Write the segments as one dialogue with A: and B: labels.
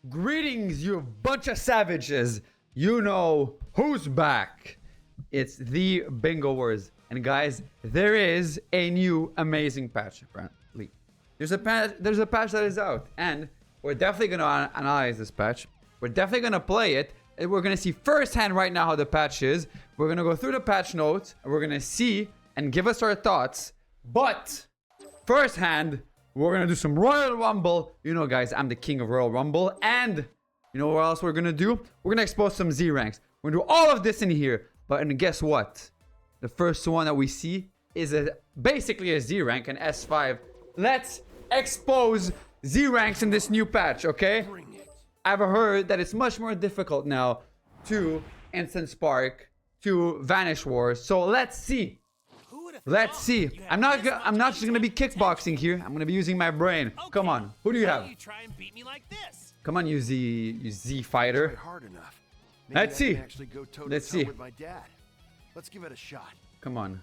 A: Greetings, you bunch of savages. You know who's back. It's the BingoWards's. And guys, there is a new amazing patch apparently. There's a patch that is out, and we're definitely gonna analyze this patch. We're definitely gonna play it, and we're gonna see firsthand right now how the patch is. We're gonna go through the patch notes, and we're gonna see and give us our thoughts. But firsthand, we're gonna do some Royal Rumble. You know, guys, I'm the king of Royal Rumble. And you know what else we're gonna do? We're gonna expose some Z ranks. We're gonna do all of this in here. But and guess what? The first one that we see is basically a Z rank, an S5. Let's expose Z ranks in this new patch, okay? I've heard that it's much more difficult now to Instant Spark, to Vanish Wars. So let's see. Let's see. I'm not just gonna be kickboxing here. I'm gonna be using my brain. Okay. Come on. Who do you have?
B: You try and beat me like this.
A: Come on, you Z fighter.
C: Hard enough.
A: Let's see.
C: Let's see. With my dad. Let's give it a shot.
A: Come on.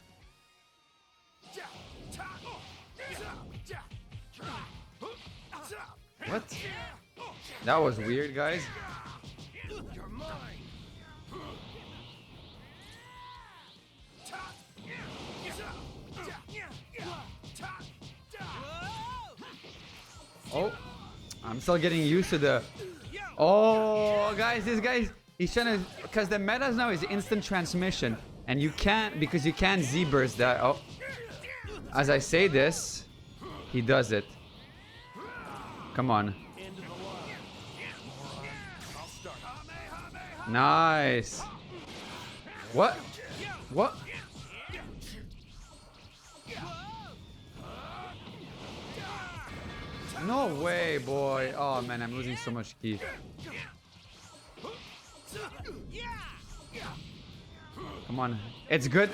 A: What? That was weird, guys.
C: You're mine.
A: Oh, I'm still getting used to the... Oh, guys, this guy, he's trying to... Because the meta now is instant transmission. And you can't, because you can't Z-burst that. Oh. As I say this, he does it. Come on. Nice. What? What? No way, boy. Oh, man, I'm losing so much ki. Come on. It's good.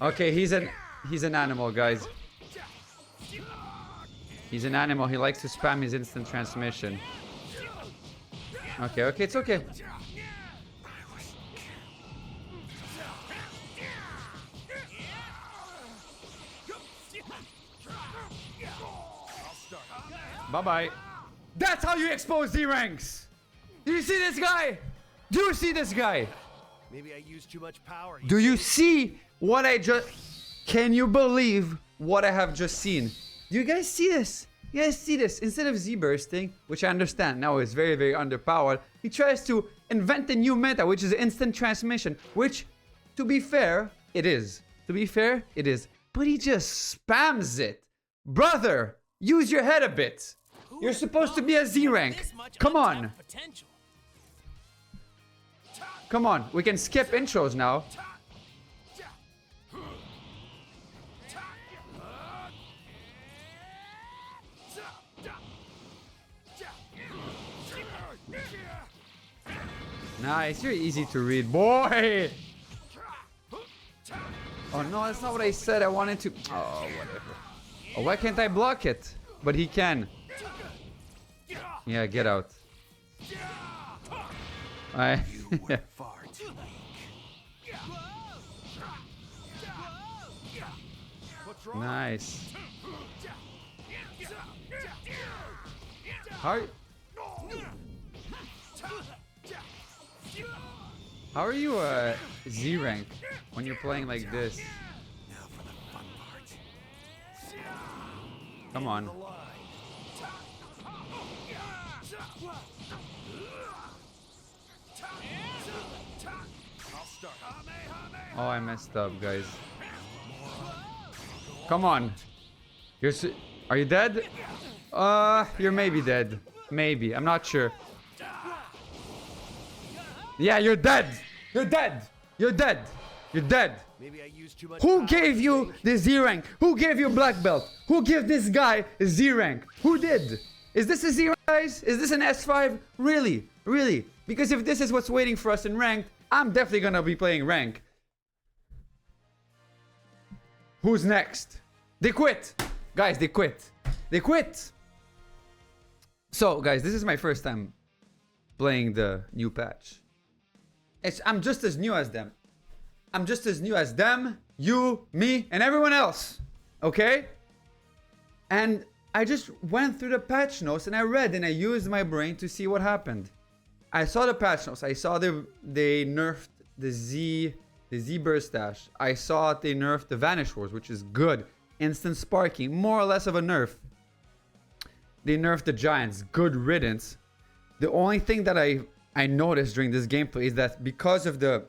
A: Okay, he's an animal, guys. He's an animal. He likes to spam his instant transmission. Okay, it's okay. Bye-bye. That's how you expose Z ranks. Do you see this guy? Do you see this guy?
C: Maybe I used too much power.
A: Do you see what I just... Can you believe what I have just seen? Do you guys see this? You guys see this? Instead of Z-bursting, which I understand now is very, very underpowered, he tries to invent a new meta, which is instant transmission, which, to be fair, it is. To be fair, it is. But he just spams it. Brother, use your head a bit. You're supposed to be a Z rank. Come on. Come on. We can skip intros now. Nice. You're easy to read, boy. Oh, no, that's not what I said. I wanted to... Oh, whatever. Oh, why can't I block it? But he can. Yeah, get out. Nice. How are you a Z rank when you're playing like this? Come on. Oh, I messed up, guys. Come on. Are you dead? You're maybe dead. Maybe. I'm not sure. Yeah, you're dead. You're dead. You're dead. You're dead.
C: Maybe I used too much.
A: Who gave you the Z rank? Who gave you black belt? Who gave this guy a Z rank? Who did? Is this a Z rank, guys? Is this an S5? Really? Really? Because if this is what's waiting for us in ranked, I'm definitely gonna be playing rank. Who's next? They quit. Guys, they quit. They quit. So, guys, this is my first time playing the new patch. I'm just as new as them. I'm just as new as them, you, me, and everyone else. Okay? And I just went through the patch notes and I read and I used my brain to see what happened. I saw the patch notes. I saw they nerfed the Z burst dash. I saw they nerfed the vanish wars, which is good. Instant sparking, more or less of a nerf. They nerfed the giants, good riddance. The only thing that I noticed during this gameplay is that because of the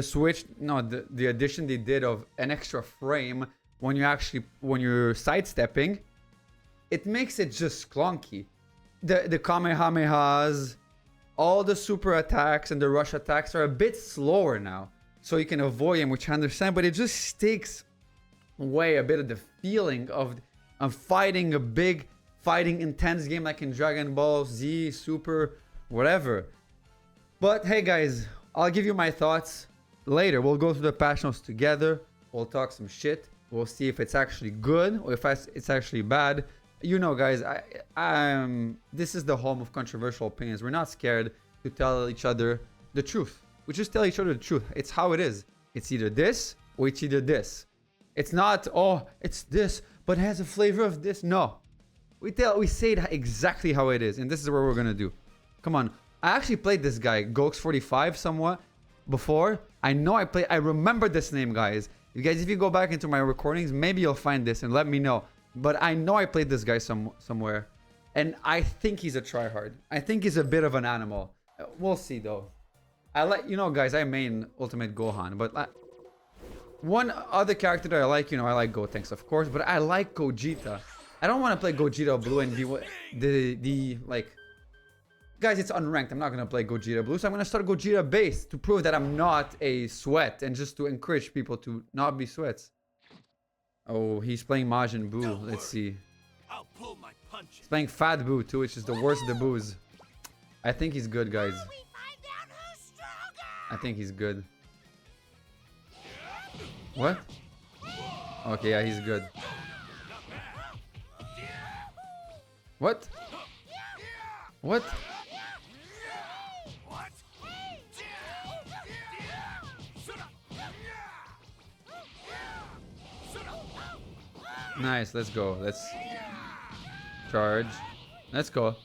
A: switch, no, the addition they did of an extra frame when you're sidestepping, it makes it just clunky. The Kamehamehas, all the super attacks and the rush attacks are a bit slower now. So you can avoid them, which I understand, but it just takes away a bit of the feeling of fighting a big, intense game like in Dragon Ball Z, Super, whatever. But hey guys, I'll give you my thoughts later. We'll go through the patch notes together. We'll talk some shit. We'll see if it's actually good or if it's actually bad. You know, guys, this is the home of controversial opinions. We're not scared to tell each other the truth. We just tell each other the truth. It's how it is. It's either this or it's either this. It's not, oh, it's this, but it has a flavor of this. No. We say it exactly how it is, and this is what we're gonna do. Come on. I actually played this guy, Gox45, somewhat before. I remember this name, guys. If you go back into my recordings, maybe you'll find this and let me know. But I know I played this guy somewhere. And I think he's a tryhard. I think he's a bit of an animal. We'll see, though. Guys, I main Ultimate Gohan. But one other character that I like, I like Gotenks, of course. But I like Gogeta. I don't want to play Gogeta Blue and be Guys, it's unranked. I'm not going to play Gogeta Blue. So I'm going to start Gogeta Base to prove that I'm not a sweat. And just to encourage people to not be sweats. Oh, he's playing Majin Buu. Let's see.
B: I'll pull my punches.
A: He's playing Fat Buu too, which is the worst of the Boos. I think he's good, guys. I think he's good. What? Okay, yeah, he's good. What? What? Nice, let's go. Let's charge. Let's go.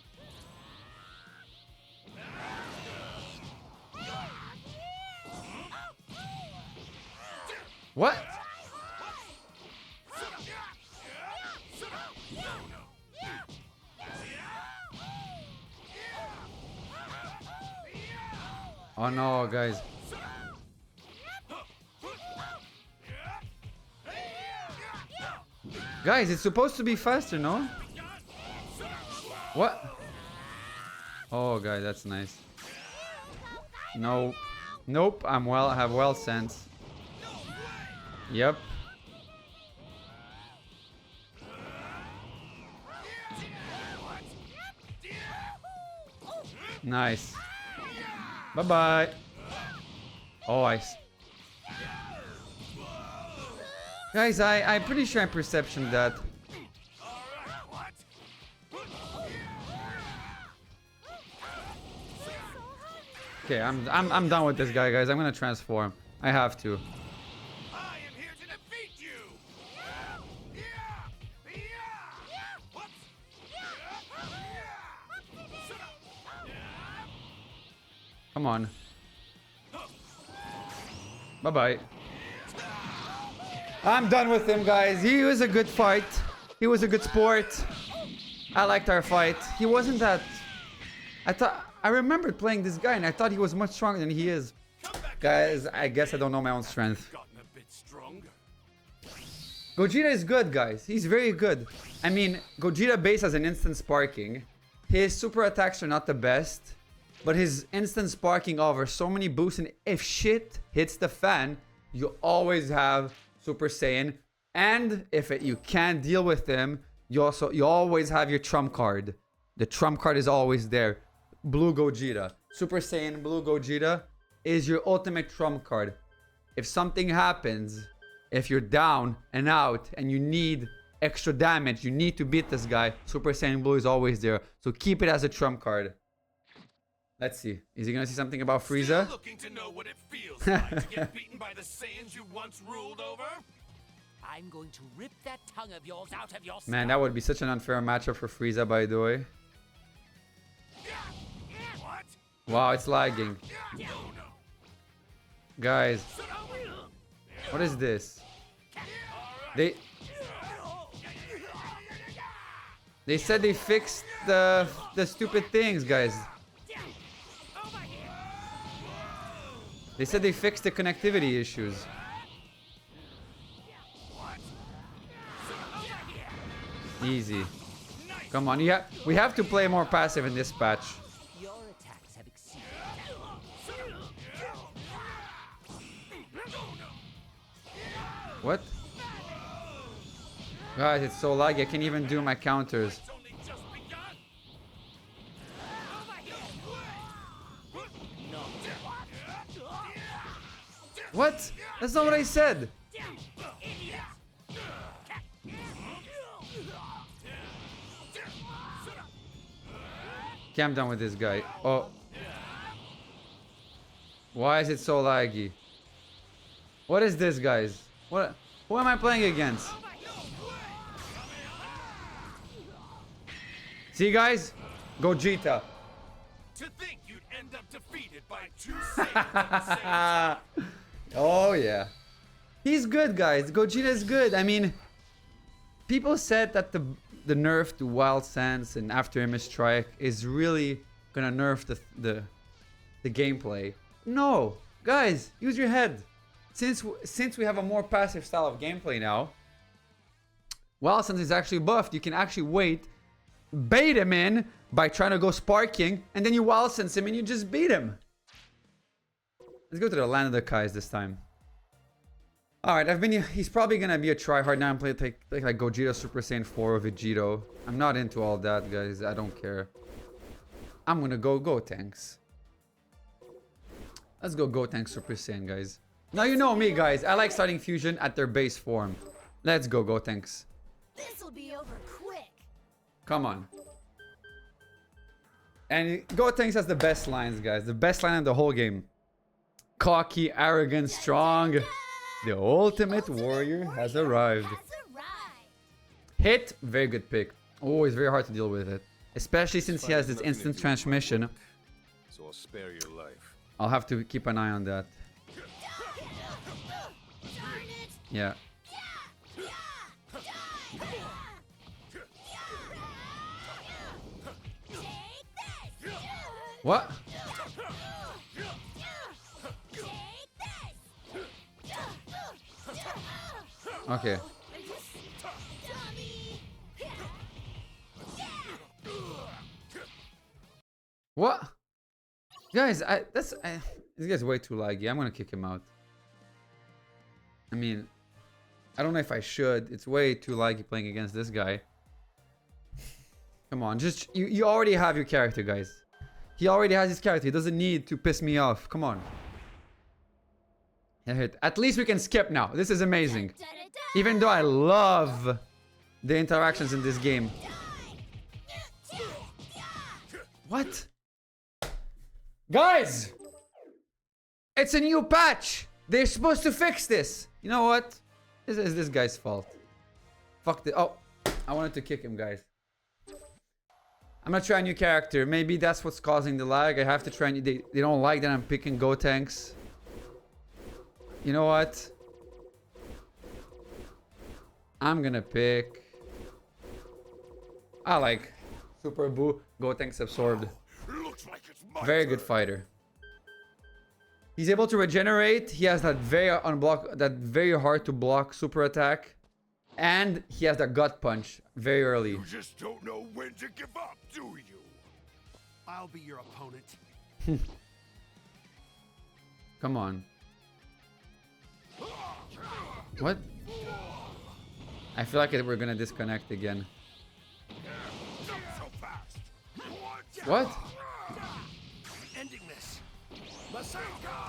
A: What? Oh no, guys. Guys, it's supposed to be faster, no? What? Oh, guys, that's nice. No. Nope, I have well sense. Yep. Nice. Bye-bye. Oh, Guys, I'm pretty sure I'm perception that. Okay, I'm done with this guy, guys. I'm gonna transform. I have to.
B: I am here to defeat you.
A: Come on. Bye-bye. I'm done with him, guys. He was a good fight. He was a good sport. I liked our fight. He wasn't that... I remembered playing this guy and I thought he was much stronger than he is. Guys, I guess I don't know my own strength. Gogeta is good, guys. He's very good. I mean, Gogeta base has an instant sparking. His super attacks are not the best. But his instant sparking offers so many boosts, and if shit hits the fan, you always have Super Saiyan. And if you can't deal with him, you always have your trump card. The trump card is always there. Blue Gogeta. Super Saiyan Blue Gogeta is your ultimate trump card. If something happens, if you're down and out and you need extra damage, you need to beat this guy, Super Saiyan Blue is always there. So keep it as a trump card. Let's see. Is he gonna see something about Frieza?
B: Looking to know what it feels like to get beaten by the Saiyans you once ruled over?
D: I'm going to rip that tongue of yours out of your
A: Man, that would be such an unfair matchup for Frieza, by the way.
B: What?
A: Wow, it's lagging. Guys, what is this? They said they fixed the stupid things, guys. They said they fixed the connectivity issues. Easy. Come on, we have to play more passive in this patch.
D: Your attacks have exceeded.
A: What? Guys, it's so laggy. I can't even do my counters.
B: It's only just begun.
A: What? That's not what I said. Okay, I'm done with this guy. Oh. Why is it so laggy? What is this, guys? What? Who am I playing against? See, guys? Gogeta.
B: To think you'd end up defeated by 2 Saiyans at the same time.
A: Oh, yeah. He's good, guys. Gogeta is good. I mean, people said that the nerf to Wild Sands and After Image Strike is really gonna nerf the gameplay. No, guys, use your head. Since we have a more passive style of gameplay now, Wild Sands is actually buffed. You can actually wait, bait him in by trying to go sparking, and then you Wild Sands him and you just beat him. Let's go to the land of the Kais this time. Alright, he's probably gonna be a tryhard now and play like Gogeta Super Saiyan 4 or Vegito. I'm not into all that, guys. I don't care. I'm gonna go Gotenks. Let's go Gotenks Super Saiyan, guys. Now you know me, guys. I like starting fusion at their base form. Let's go Gotenks.
E: This'll be over quick.
A: Come on. And Gotenks has the best lines, guys. The best line in the whole game. Cocky, arrogant, strong. The ultimate warrior has arrived. Hit, very good pick. Oh, it's very hard to deal with it. Especially since he has this instant transmission.
B: So I'll spare your life.
A: I'll have to keep an eye on that. Yeah. What? Okay. What? Guys, this guy's way too laggy. I'm gonna kick him out. I mean, I don't know if I should. It's way too laggy playing against this guy. Come on, just you already have your character, guys. He already has his character. He doesn't need to piss me off. Come on. Hit. At least we can skip now. This is amazing. Even though I love the interactions in this game. What? Guys! It's a new patch! They're supposed to fix this! You know what? This is this guy's fault. Fuck the... Oh! I wanted to kick him, guys. I'm gonna try a new character. Maybe that's what's causing the lag. I have to try... They don't like that I'm picking Gotenks. You know what? I'm gonna pick... I like Super Boo. Gotenks absorbed.
B: Looks like it's my
A: Very good fighter. He's able to regenerate. He has that very hard to block super attack. And he has that gut punch very early.
B: You just don't know when to give up, do you?
C: I'll be your opponent.
A: Come on. What? I feel like we're gonna disconnect again.
B: Not so fast.
A: What?
C: Ending this.
A: What?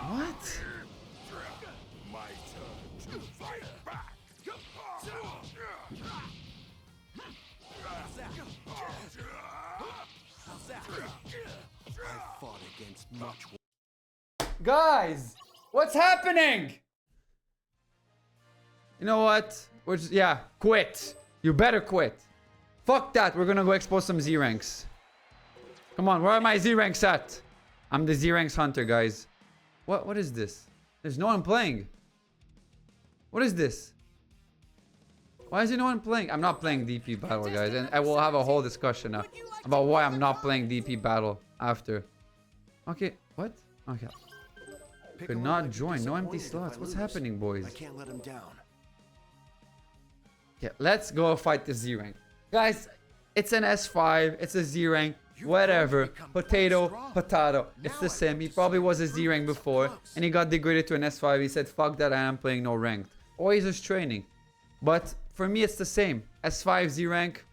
B: My turn to fight back.
C: I fought against much.
A: Guys! What's happening? You know what? Which, yeah, quit. You better quit. Fuck that. We're gonna go expose some Z ranks. Come on, where are my Z ranks at? I'm the Z ranks hunter, guys. What is this? There's no one playing. What is this? Why is there no one playing? I'm not playing DP battle, guys, and I will have a whole discussion now about why I'm not playing DP battle after. Okay, what? Okay. Could not join. No empty slots. What's happening, boys?
C: I can't let him down.
A: Yeah, let's go fight the Z rank. Guys, it's an S5. It's a Z rank. Whatever. Potato, potato. It's the same. He probably was a Z rank before, and he got degraded to an S5. He said, fuck that, I am playing no ranked. Or he's just training. But for me, it's the same. S5, Z rank.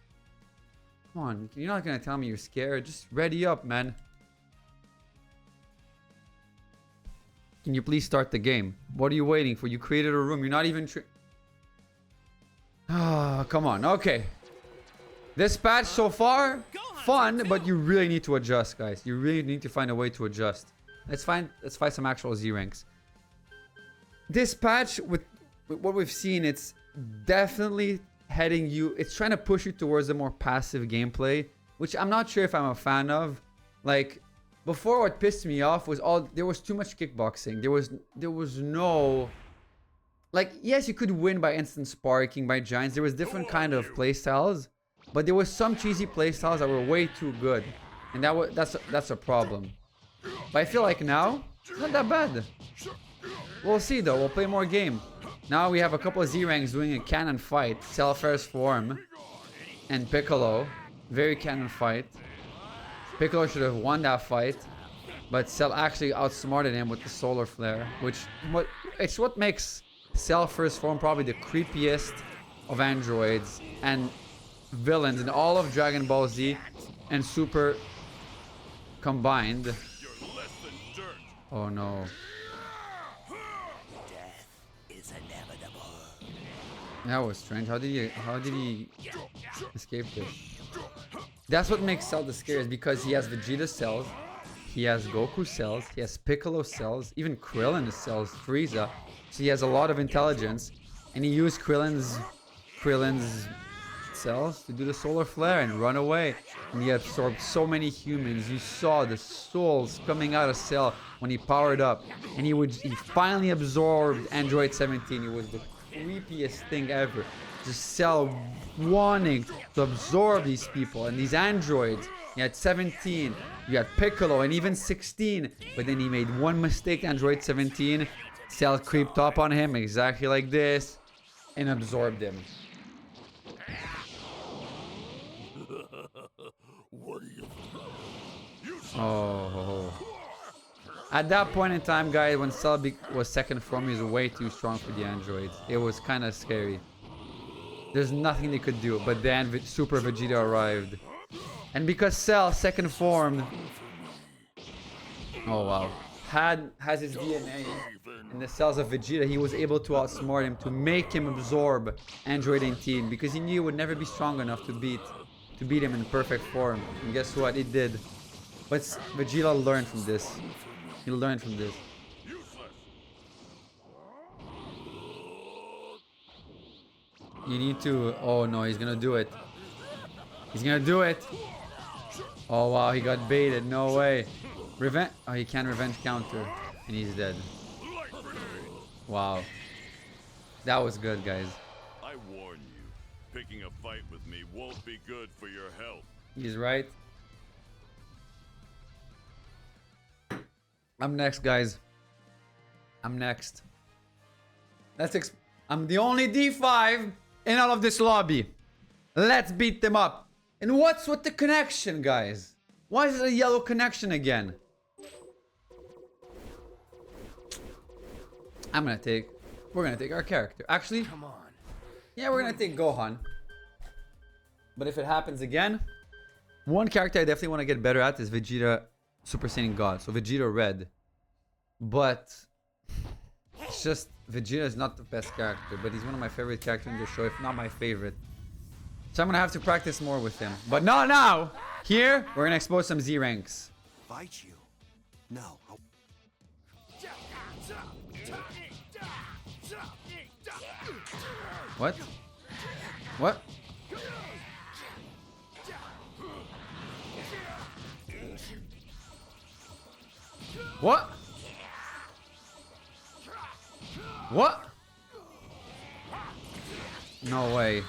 A: Come on, you're not going to tell me you're scared. Just ready up, man. Can you please start the game? What are you waiting for? You created a room. You're not even... Ah, come on. Okay. This patch so far, fun, but you really need to adjust, guys. You really need to find a way to adjust. Let's find some actual Z ranks. This patch, with what we've seen, it's definitely heading you... It's trying to push you towards a more passive gameplay, which I'm not sure if I'm a fan of. Like, before, what pissed me off was there was too much kickboxing. There was no... Like, yes, you could win by instant sparking, by giants. There was different kind of playstyles. But there was some cheesy playstyles that were way too good. And that's a problem. But I feel like now, it's not that bad. We'll see though, we'll play more game. Now we have a couple of Z-Ranks doing a cannon fight. Cell first form. And Piccolo. Very cannon fight. Piccolo should have won that fight. But Cell actually outsmarted him with the solar flare. It's what makes Cell first form probably the creepiest of androids and villains in all of Dragon Ball Z and Super combined. Oh no.
D: Death is inevitable.
A: That was strange. How did he escape this? That's what makes Cell the scariest, because he has Vegeta cells, he has Goku cells, he has Piccolo cells, even Krillin cells, Frieza. So he has a lot of intelligence, and he used Krillin's cells to do the solar flare and run away. And he absorbed so many humans. You saw the souls coming out of Cell when he powered up, and he finally absorbed Android 17. It was the creepiest thing ever. Just Cell wanting to absorb these people and these androids. He had 17, you had Piccolo, and even 16. But then he made one mistake, Android 17. Cell creeped up on him exactly like this and absorbed him. Oh. At that point in time, guys, when Cell was second form, he was way too strong for the androids. It was kind of scary. There's nothing they could do, but then Super Vegeta arrived. And because Cell, second form, oh wow, has his DNA in the cells of Vegeta, he was able to outsmart him, to make him absorb Android 18, because he knew he would never be strong enough to beat him in perfect form. And guess what? It did. But Vegeta learned from this. He learned from this. You need to... Oh no, he's gonna do it. He's gonna do it. Oh wow, he got baited. No way. Revenge... Oh, he can't revenge counter. And he's dead. Wow. That was good, guys.
B: I warn you, picking a fight with me won't be good for your health.
A: He's right. I'm next, guys. I'm next. I'm the only D5 in all of this lobby. Let's beat them up. And what's with the connection, guys? Why is it a yellow connection again? We're gonna take our character. Actually,
C: Come on.
A: yeah, we're gonna take Gohan. But if it happens again, one character I definitely want to get better at is Vegeta Super Saiyan God. So Vegeta Red. But it's just Vegeta is not the best character, but he's one of my favorite characters in the show, if not my favorite. So I'm gonna have to practice more with him. But not now! Here, we're gonna expose some Z ranks.
C: Fight you? No.
A: What? What? What? What? No way.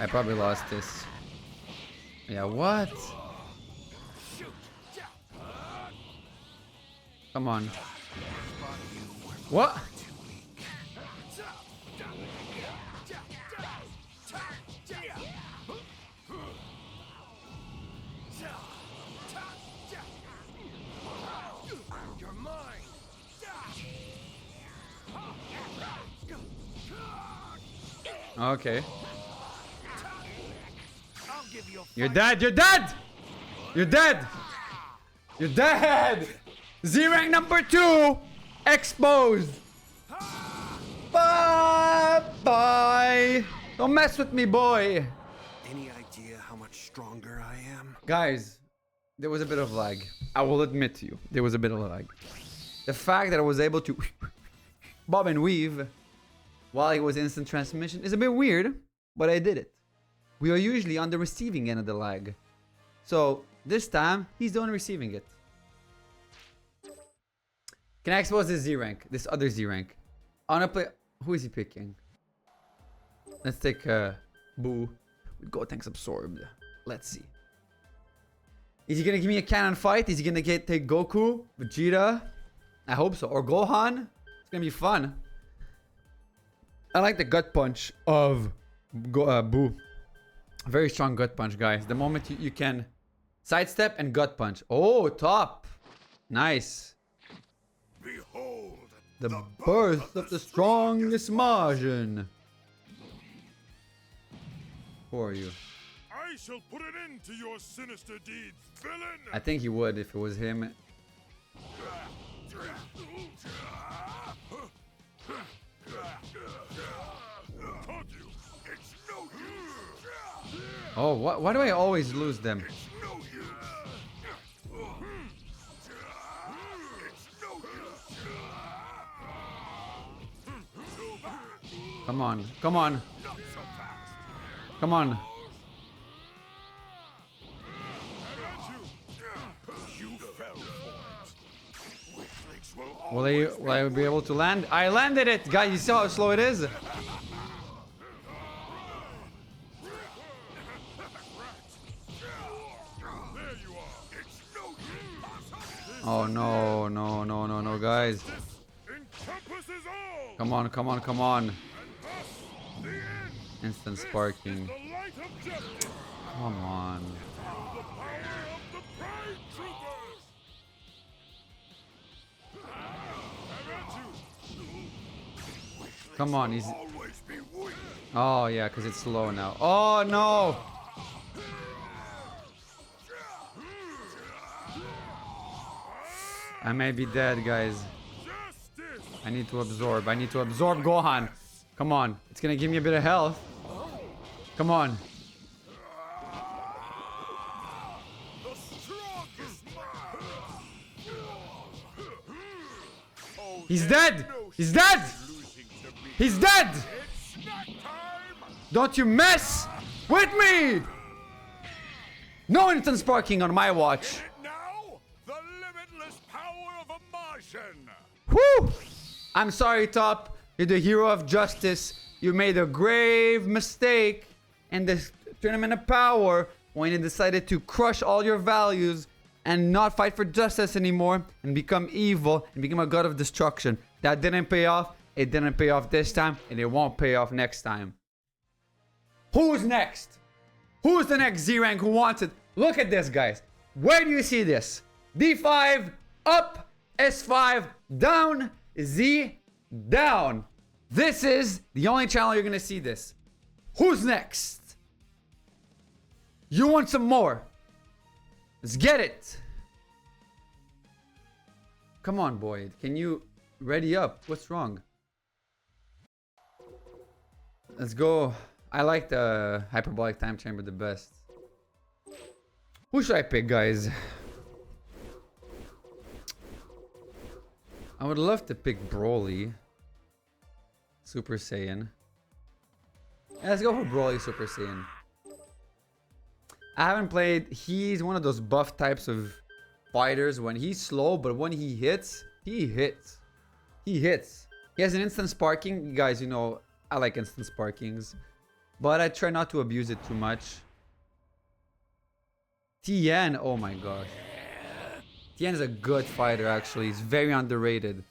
A: I probably lost this. Yeah, what? Come on. What?
C: You're mine.
A: Okay.
C: I'll give you a
A: You're dead! You're dead! You're dead! You're dead! Z-rank number 2 exposed! Bye bye! Don't mess with me, boy!
C: Any idea how much stronger I am?
A: Guys, there was a bit of lag. I will admit to you, there was a bit of lag. The fact that I was able to bob and weave while it was instant transmission is a bit weird, but I did it. We are usually on the receiving end of the lag. So this time, he's the one receiving it. Can I expose this Z rank? This other Z rank. I wanna play. Who is he picking? Let's take Boo. With Gotenks absorbed. Let's see. Is he gonna give me a cannon fight? Is he gonna take Goku, Vegeta? I hope so. Or Gohan? It's gonna be fun. I like the gut punch of Boo. Very strong gut punch, guys. The moment you can sidestep and gut punch. Oh, top. Nice.
B: Behold
A: The birth of the strongest Majin. Who are you?
B: I shall put an end to your sinister deeds, villain!
A: I think he would if it was him.
B: Told you, it's no use!
A: Oh, why do I always lose them?
B: It's no use! It's no use!
A: Come on, come on,
B: Not so fast!
A: come on.
B: You fell for it. Weaklings will
A: Will I be able to land? I landed it, guys. You see how slow it is?
B: There you are! It's no use!
A: Oh no, no, no, no, no, guys.
B: This encompasses all!
A: Come on, come on, come on.
B: And thus, the end!
A: Instant sparking.
B: The light of justice!
A: Come on.
B: The power of the Pride Troopers!
A: Come on, he's.
B: Always be weak!
A: Oh yeah, because it's slow now. Oh no! I may be dead, guys.
B: Justice!
A: I need to absorb. I need to absorb Gohan. Come on. It's gonna give me a bit of health. Come on.
B: The strongest man! Oh,
A: He's
B: there's
A: dead!
B: no
A: He's dead!
B: losing to me.
A: He's dead!
B: It's snack time!
A: Don't you mess with me! No instant sparking on my watch.
B: And now, the limitless power of a Martian!
A: Whew! I'm sorry, Top. You're the hero of justice. You made a grave mistake in this tournament of power when you decided to crush all your values and not fight for justice anymore and become evil and become a god of destruction. That didn't pay off. It didn't pay off this time, and it won't pay off next time. Who's next? Who's the next Z rank who wants it? Look at this, guys. Where do you see this? D5 up, S5 down, Z down. This is the only channel you're gonna see this. Who's next? You want some more? Let's get it. Come on, boy. Can you ready up? What's wrong? Let's go. I like the hyperbolic time chamber the best. Who should I pick, guys? I would love to pick Broly. Super Saiyan. Yeah, let's go for Broly Super Saiyan. I haven't played. He's one of those buff types of fighters. When he's slow, but when he hits, he hits. He hits. He has an instant sparking. You guys, you know, I like instant sparkings. But I try not to abuse it too much. Tien, oh my gosh. Tien is a good fighter, actually. He's very underrated.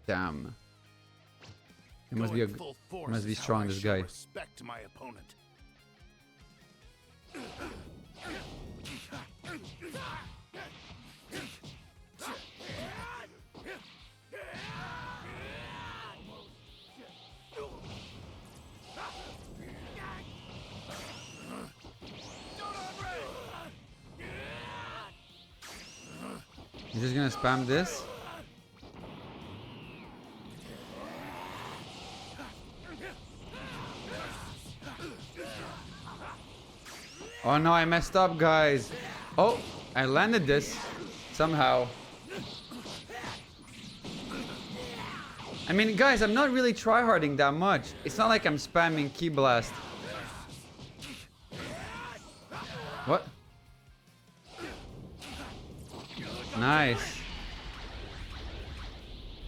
A: Damn. He must be strong, this guy.
C: Respect my opponent.
A: You're just gonna spam this? Oh no, I messed up, guys. Oh, I landed this somehow. I mean, guys, I'm not really tryharding that much. It's not like I'm spamming Ki Blast. What? Nice.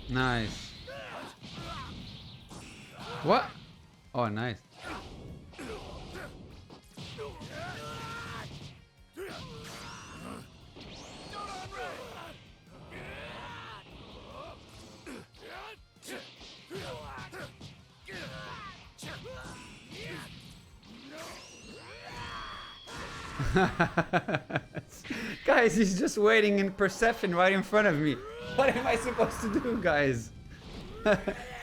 A: Nice. What? Oh, nice. Guys, he's just waiting in Persephone right in front of me. What am I supposed to do, guys?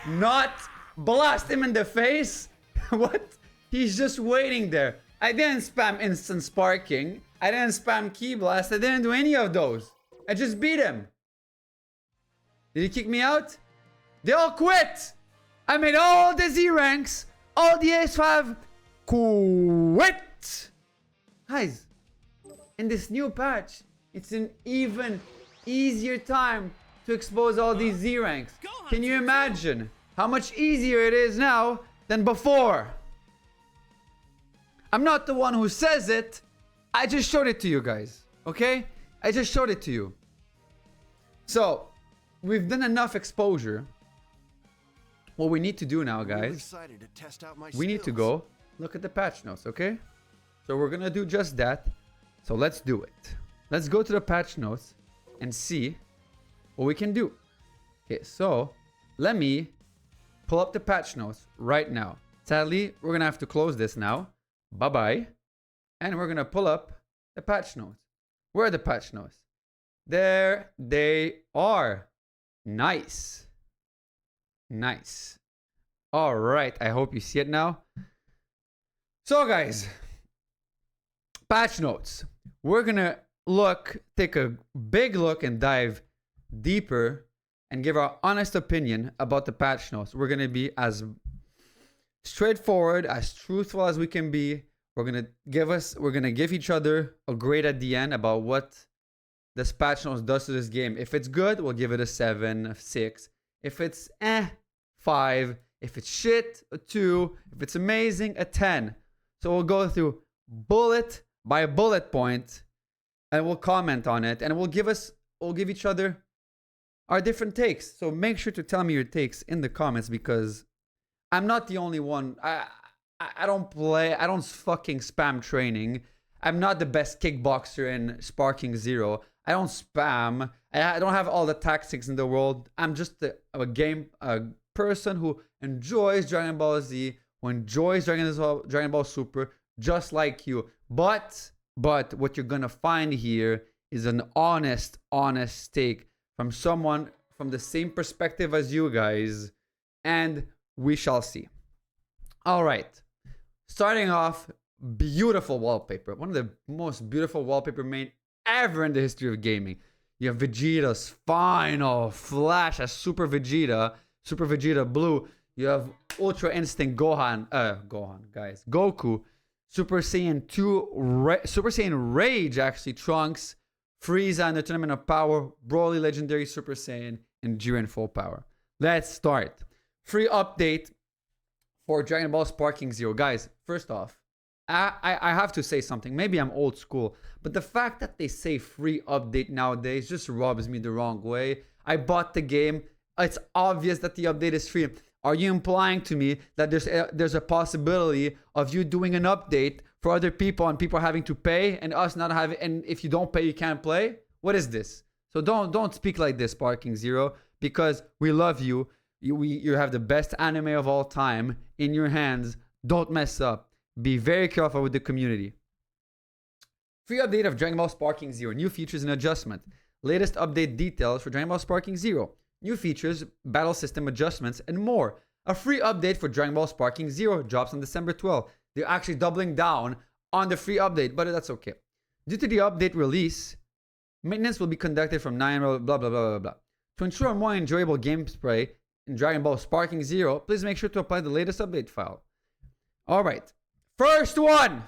A: Not blast him in the face? What? He's just waiting there. I didn't spam instant sparking. I didn't spam Ki Blast. I didn't do any of those. I just beat him. Did he kick me out? They all quit. I made all the Z ranks. All the Ace5 quit. Guys, in this new patch, it's an even easier time to expose all these Z ranks. Can you imagine how much easier it is now than before? I'm not the one who says it. I just showed it to you guys, okay? I just showed it to you. So, we've done enough exposure. What we need to do now, guys, we need to go look at the patch notes, okay? So we're gonna do just that. So let's do it. Let's go to the patch notes and see what we can do. Okay, so let me pull up the patch notes right now. Sadly, we're gonna have to close this now. Bye-bye. And we're gonna pull up the patch notes. Where are the patch notes? There they are. Nice. Nice. All right, I hope you see it now. So guys, patch notes. We're gonna take a big look and dive deeper and give our honest opinion about the patch notes. We're gonna be as straightforward, as truthful as we can be. We're gonna give each other a grade at the end about what this patch notes does to this game. If it's good, we'll give it a 7, a 6. If it's 5. If it's shit, a 2. If it's amazing, a 10. So we'll go through bullet by bullet point and we'll comment on it and we'll give each other our different takes. So make sure to tell me your takes in the comments because I'm not the only one. I don't fucking spam training. I'm not the best kickboxer in Sparking Zero. I don't spam. I don't have all the tactics in the world. I'm just a person who enjoys Dragon Ball Z, who enjoys Dragon Ball Super, just like you. But what you're gonna find here is an honest take from someone from the same perspective as you guys, and we shall see. All right, starting off, beautiful wallpaper. One of the most beautiful wallpaper made ever in the history of gaming. You have Vegeta's final flash as Super Vegeta Blue. You have Ultra Instinct Goku, Super Saiyan 2, Super Saiyan Rage, actually, Trunks, Frieza and the Tournament of Power, Broly Legendary Super Saiyan, and Jiren Full Power. Let's start. Free update for Dragon Ball Sparking Zero. Guys, first off, I have to say something. Maybe I'm old school, but the fact that they say free update nowadays just rubs me the wrong way. I bought the game. It's obvious that the update is free. Are you implying to me that there's a possibility of you doing an update for other people and people having to pay and us not having, and if you don't pay, you can't play? What is this? So don't speak like this, Sparking Zero, because we love you. You have the best anime of all time in your hands. Don't mess up. Be very careful with the community. Free update of Dragon Ball Sparking Zero. New features and adjustment. Latest update details for Dragon Ball Sparking Zero. New features, battle system adjustments, and more. A free update for Dragon Ball Sparking Zero drops on December 12th. They're actually doubling down on the free update, but that's okay. Due to the update release, maintenance will be conducted from 9 blah blah blah blah blah. To ensure a more enjoyable gameplay in Dragon Ball Sparking Zero, please make sure to apply the latest update file. Alright. First one!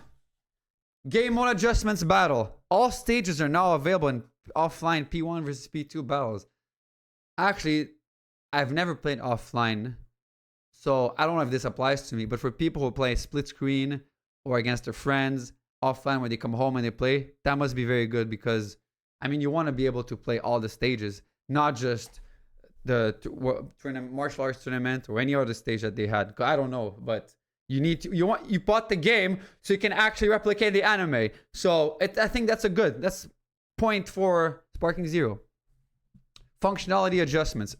A: Game mode adjustments battle. All stages are now available in offline P1 versus P2 battles. Actually, I've never played offline, so I don't know if this applies to me, but for people who play split screen or against their friends offline when they come home and they play, that must be very good because, I mean, you want to be able to play all the stages, not just the martial arts tournament or any other stage that they had. I don't know, but you bought the game so you can actually replicate the anime. So I think that's that's point for Sparking Zero. Functionality adjustments.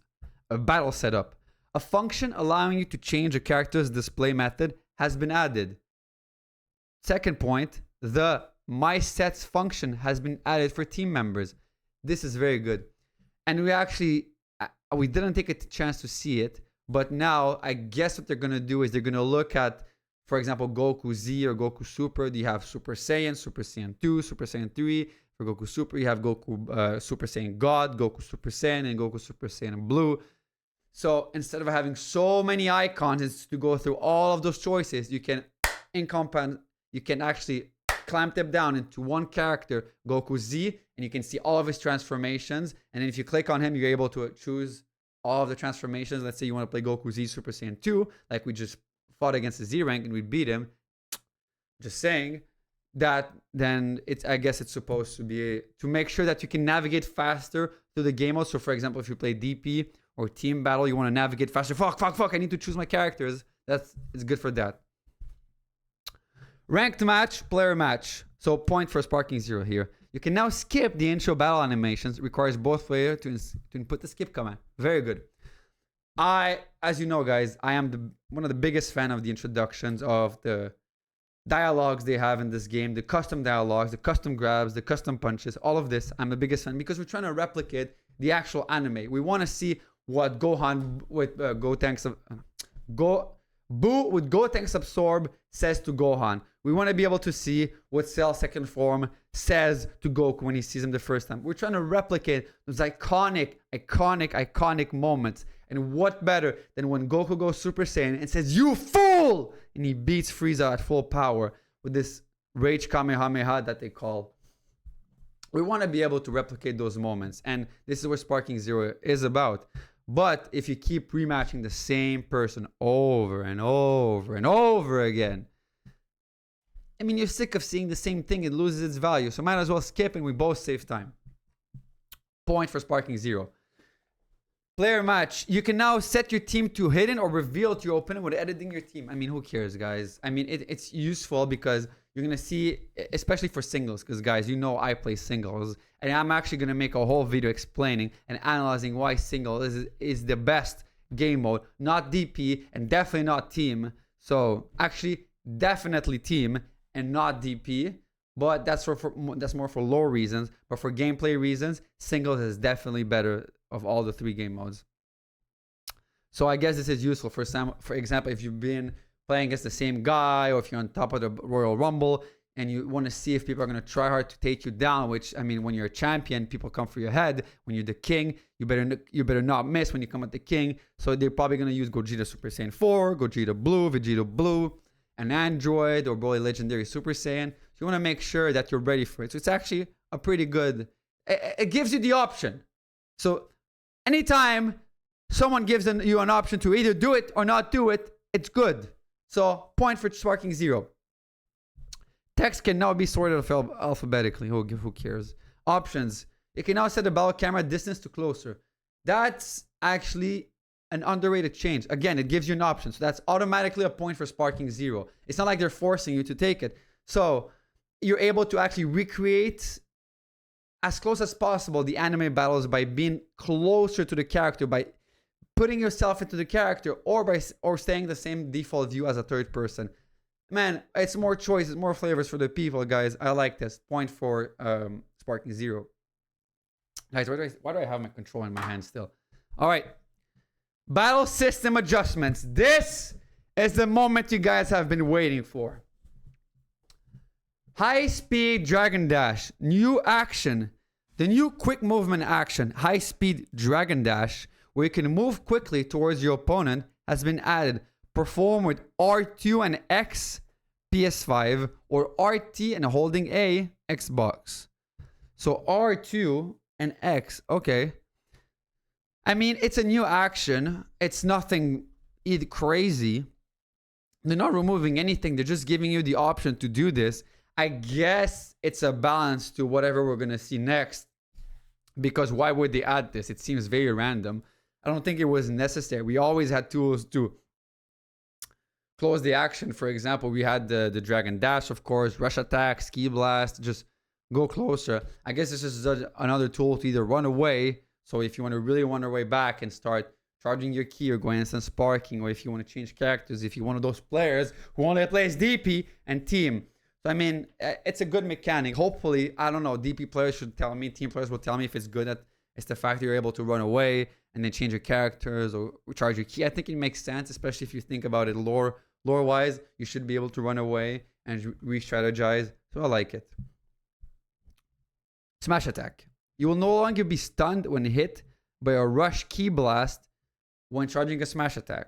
A: A battle setup. A function allowing you to change a character's display method has been added. Second point, the My Sets function has been added for team members. This is very good. And we didn't take a chance to see it, but now I guess what they're going to do is they're going to look at, for example, Goku Z or Goku Super. You have Super Saiyan 2, Super Saiyan 3. For Goku Super, you have Goku Super Saiyan God, Goku Super Saiyan, and Goku Super Saiyan Blue. So instead of having so many icons to go through all of those choices, you can actually clamp them down into one character, Goku Z, and you can see all of his transformations. And then if you click on him, you're able to choose all of the transformations. Let's say you want to play Goku Z Super Saiyan 2, like we just fought against the Z rank and we beat him. Just saying that, then I guess it's supposed to be to make sure that you can navigate faster through the game mode. So for example, if you play DP or team battle, you want to navigate faster. Fuck, I need to choose my characters. It's good for that. Ranked match, player match. So point for Sparking Zero here. You can now skip the intro battle animations. It requires both players to input the skip command. Very good. As you know, guys, I am one of the biggest fan of the introductions of the dialogues they have in this game, the custom dialogues, the custom grabs, the custom punches, all of this. I'm the biggest fan because we're trying to replicate the actual anime. We want to see what Gohan with Boo with Gotenks Absorb says to Gohan. We want to be able to see what Cell Second Form says to Goku when he sees him the first time. We're trying to replicate those iconic moments. And what better than when Goku goes Super Saiyan and says, "You fool!" and he beats Frieza at full power with this Rage Kamehameha that they call. We want to be able to replicate those moments. And this is what Sparking Zero is about. But if you keep rematching the same person over and over and over again, I mean, you're sick of seeing the same thing. It loses its value. So might as well skip and we both save time. Point for Sparking Zero. Player match. You can now set your team to hidden or reveal to your opponent with editing your team. I mean, who cares, guys? I mean, it's useful because you're going to see, especially for singles, because, guys, you know I play singles. And I'm actually going to make a whole video explaining and analyzing why single is the best game mode. Not DP and definitely not team. So, actually, definitely team and not DP. But that's more for lore reasons. But for gameplay reasons, singles is definitely better of all the 3 game modes. So I guess this is useful for example, if you've been playing against the same guy, or if you're on top of the Royal Rumble and you want to see if people are going to try hard to take you down, which, I mean, when you're a champion, people come for your head. When you're the king, you better not miss when you come at the king. So they're probably going to use Gogeta Super Saiyan 4, Gogeta Blue, Vegeta Blue, an Android, or probably Legendary Super Saiyan. So you want to make sure that you're ready for it. So it's actually a pretty good... It gives you the option. So anytime someone gives you an option to either do it or not do it, it's good. So, point for sparking 0. Text can now be sorted alphabetically. Who cares? Options. You can now set the battle camera distance to closer. That's actually an underrated change. Again, it gives you an option. So that's automatically a point for sparking 0. It's not like they're forcing you to take it. So you're able to actually recreate as close as possible the anime battles by being closer to the character, by putting yourself into the character, or staying the same default view as a third person. Man, it's more choices, more flavors for the people, guys. I like this. Point for sparking 0. Guys, why do I have my control in my hand still? All right. Battle system adjustments. This is the moment you guys have been waiting for. High speed dragon dash. New action. The new quick movement action, high speed dragon dash, where you can move quickly towards your opponent, has been added. Perform with R2 and X PS5 or RT and holding A Xbox. So R2 and X, okay. I mean, it's a new action. It's nothing either crazy. They're not removing anything. They're just giving you the option to do this. I guess it's a balance to whatever we're going to see next. Because why would they add this? It seems very random. I don't think it was necessary. We always had tools to close the action. For example, we had the Dragon Dash, of course, Rush Attack, Ski Blast, just go closer. I guess this is another tool to either run away. So if you want to really run away back and start charging your key or going instant sparking, or if you want to change characters, if you're one of those players who only plays DP and team. So, I mean, it's a good mechanic. Hopefully, I don't know, DP players should tell me, team players will tell me if it's good. It's the fact that you're able to run away and then change your characters or charge your key. I think it makes sense, especially if you think about it lore-wise. You should be able to run away and re-strategize. So I like it. Smash attack. You will no longer be stunned when hit by a rush key blast when charging a smash attack.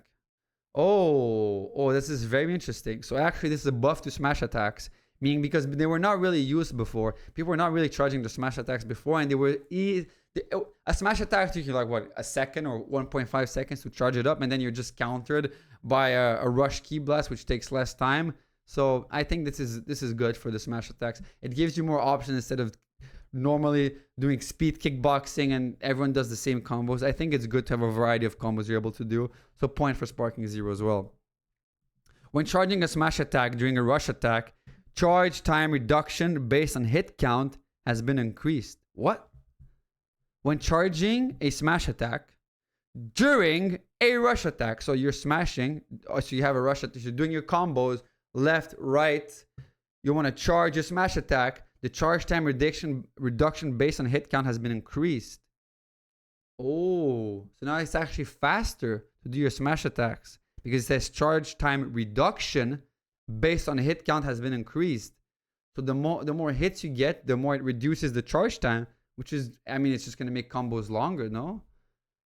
A: Oh, this is very interesting. So actually, this is a buff to smash attacks. Meaning because they were not really used before. People were not really charging the smash attacks before, and they were a smash attack took you like what, a second or 1.5 seconds to charge it up, and then you're just countered by a rush key blast, which takes less time. So I think this is good for the smash attacks. It gives you more options instead of normally doing speed kickboxing and everyone does the same combos. I think it's good to have a variety of combos you're able to do. So point for sparking 0 as well. When charging a smash attack during a rush attack, charge time reduction based on hit count has been increased. What? When charging a smash attack during a rush attack, so you're smashing, so you have a rush attack, you're doing your combos left, right, you want to charge your smash attack, the charge time reduction based on hit count has been increased. Oh, so now it's actually faster to do your smash attacks because it says charge time reduction based on hit count has been increased. So the more hits you get, the more it reduces the charge time, which is, I mean, it's just going to make combos longer, no?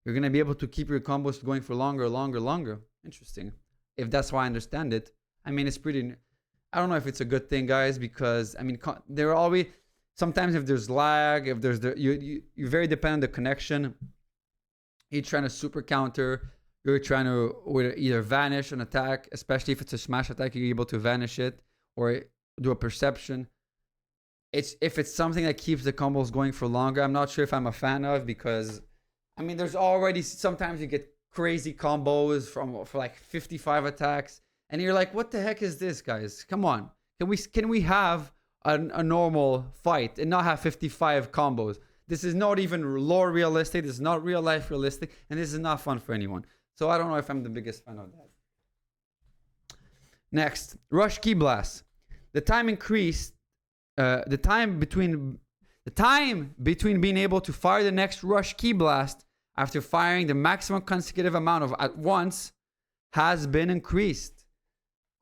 A: You're going to be able to keep your combos going for longer. Interesting. If that's how I understand it. I mean, it's pretty, I don't know if it's a good thing, guys, because, I mean, there are always, sometimes if there's lag, if there's, you're very dependent on the connection. You're trying to super counter. You're trying to either vanish an attack, especially if it's a smash attack, you're able to vanish it or do a perception. If it's something that keeps the combos going for longer, I'm not sure if I'm a fan of, because, I mean, there's already, sometimes you get crazy combos for like 55 attacks, and you're like, what the heck is this, guys? Come on. Can we have a normal fight and not have 55 combos? This is not even lore realistic. This is not real life realistic, and this is not fun for anyone. So I don't know if I'm the biggest fan of that. Next, rush key blast. The time increased. The time between being able to fire the next rush key blast after firing the maximum consecutive amount of at once has been increased.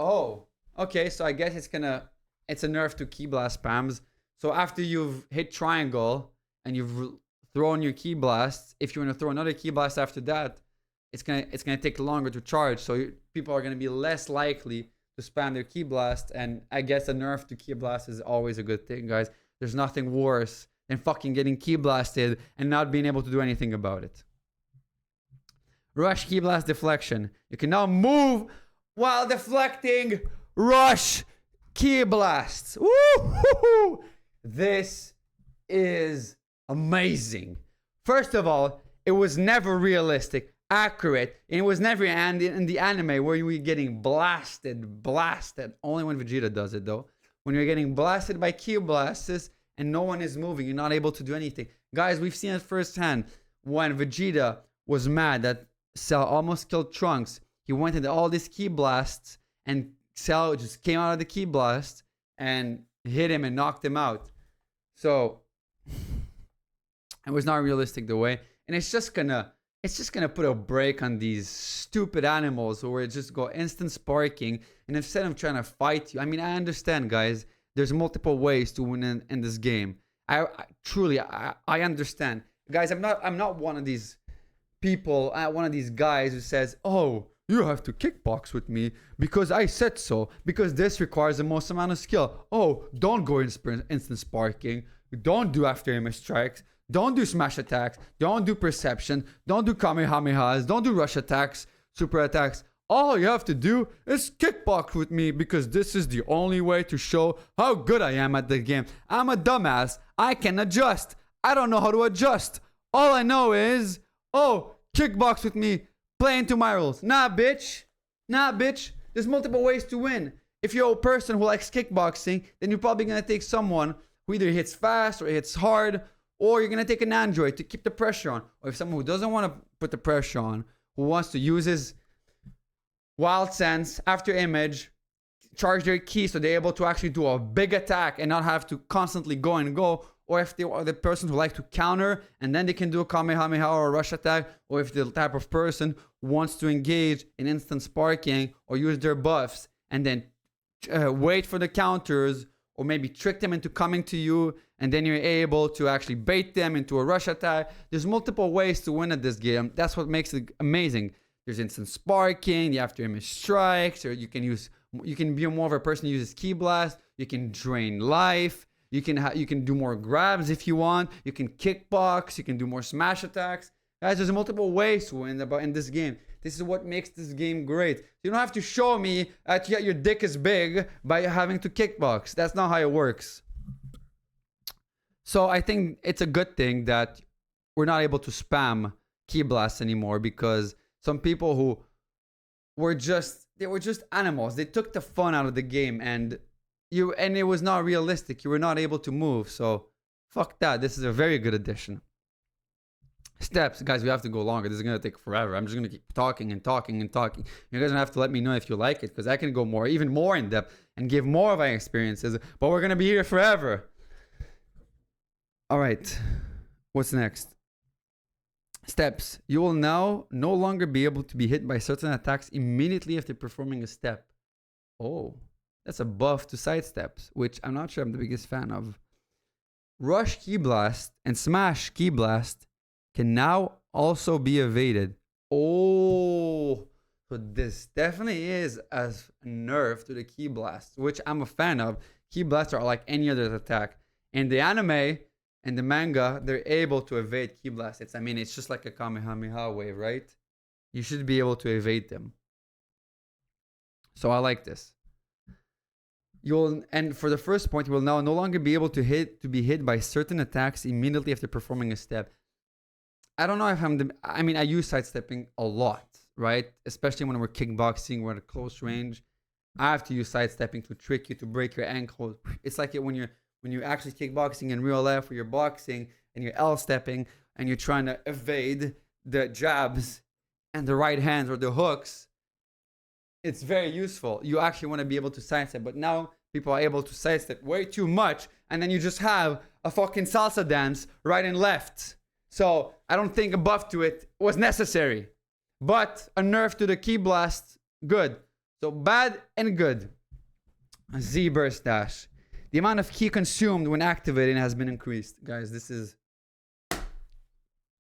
A: Oh, okay. So I guess it's a nerf to key blast spams. So after you've hit triangle and you've thrown your key blast, if you want to throw another key blast after that, it's gonna take longer to charge. So people are gonna be less likely to spam their key blast, and I guess a nerf to key blast is always a good thing, guys. There's nothing worse than fucking getting key blasted and not being able to do anything about it. Rush key blast deflection. You can now move while deflecting rush ki blasts. Woo! This is amazing. First of all, it was never realistic, accurate, and it was never in the anime where you were getting blasted. Only when Vegeta does it though. When you're getting blasted by ki blasts and no one is moving, you're not able to do anything. Guys, we've seen it firsthand when Vegeta was mad that Cell almost killed Trunks. He went into all these ki blasts and Cell just came out of the ki blast and hit him and knocked him out. So it was not realistic the way, and it's just gonna put a break on these stupid animals where it just go instant sparking, and instead of trying to fight you, I mean, I understand, guys. There's multiple ways to win in this game. I truly understand, guys. I'm not one of these people, one of these guys who says, "Oh, you have to kickbox with me because I said so, because this requires the most amount of skill." Oh, don't go instant sparking. Don't do after image strikes. Don't do smash attacks. Don't do perception. Don't do kamehamehas. Don't do rush attacks, super attacks. All you have to do is kickbox with me because this is the only way to show how good I am at the game. I'm a dumbass. I can adjust. I don't know how to adjust. All I know is, oh, kickbox with me. Play into my rules. Nah, bitch. There's multiple ways to win. If you're a person who likes kickboxing, then you're probably going to take someone who either hits fast or hits hard, or you're going to take an android to keep the pressure on. Or if someone who doesn't want to put the pressure on, who wants to use his wild sense, after image, charge their key so they're able to actually do a big attack and not have to constantly go and go. Or if they are the person who like to counter and then they can do a kamehameha or a rush attack. Or if the type of person who wants to engage in instant sparking or use their buffs and then wait for the counters, or maybe trick them into coming to you, and then you're able to actually bait them into a rush attack. There's multiple ways to win at this game. That's what makes it amazing. There's instant sparking, the after image strikes, or you can be more of a person who uses ki blast. You can drain life. You can do more grabs if you want. You can kickbox. You can do more smash attacks. Guys, there's multiple ways to win in this game. This is what makes this game great. You don't have to show me that your dick is big by having to kickbox. That's not how it works. So I think it's a good thing that we're not able to spam ki blasts anymore, because some people who were just animals. They took the fun out of the game, and it was not realistic. You were not able to move. So fuck that. This is a very good addition. Steps, guys, we have to go longer. This is gonna take forever. I'm just gonna keep talking and talking and talking. You guys don't have to let me know if you like it, because I can go even more in depth and give more of my experiences. But we're gonna be here forever. All right, what's next? Steps. You will now no longer be able to be hit by certain attacks immediately after performing a step. Oh, that's a buff to side steps, which I'm not sure I'm the biggest fan of. Rush ki blast and smash ki blast can now also be evaded. Oh, so this definitely is a nerf to the ki blast, which I'm a fan of. Ki blasts are like any other attack. In the anime and the manga, they're able to evade ki blasts. It's just like a kamehameha wave, right? You should be able to evade them. So I like this. And for the first point, you will now no longer be able to be hit by certain attacks immediately after performing a step. I don't know if I use sidestepping a lot, right? Especially when we're kickboxing, we're at close range. I have to use sidestepping to trick you, to break your ankle. It's like when you're actually kickboxing in real life, where you're boxing and you're L-stepping and you're trying to evade the jabs and the right hands or the hooks. It's very useful. You actually want to be able to sidestep, but now people are able to sidestep way too much, and then you just have a fucking salsa dance right and left. So I don't think a buff to it was necessary. But a nerf to the ki blast, good. So bad and good. Z burst dash. The amount of ki consumed when activating has been increased. Guys, this is...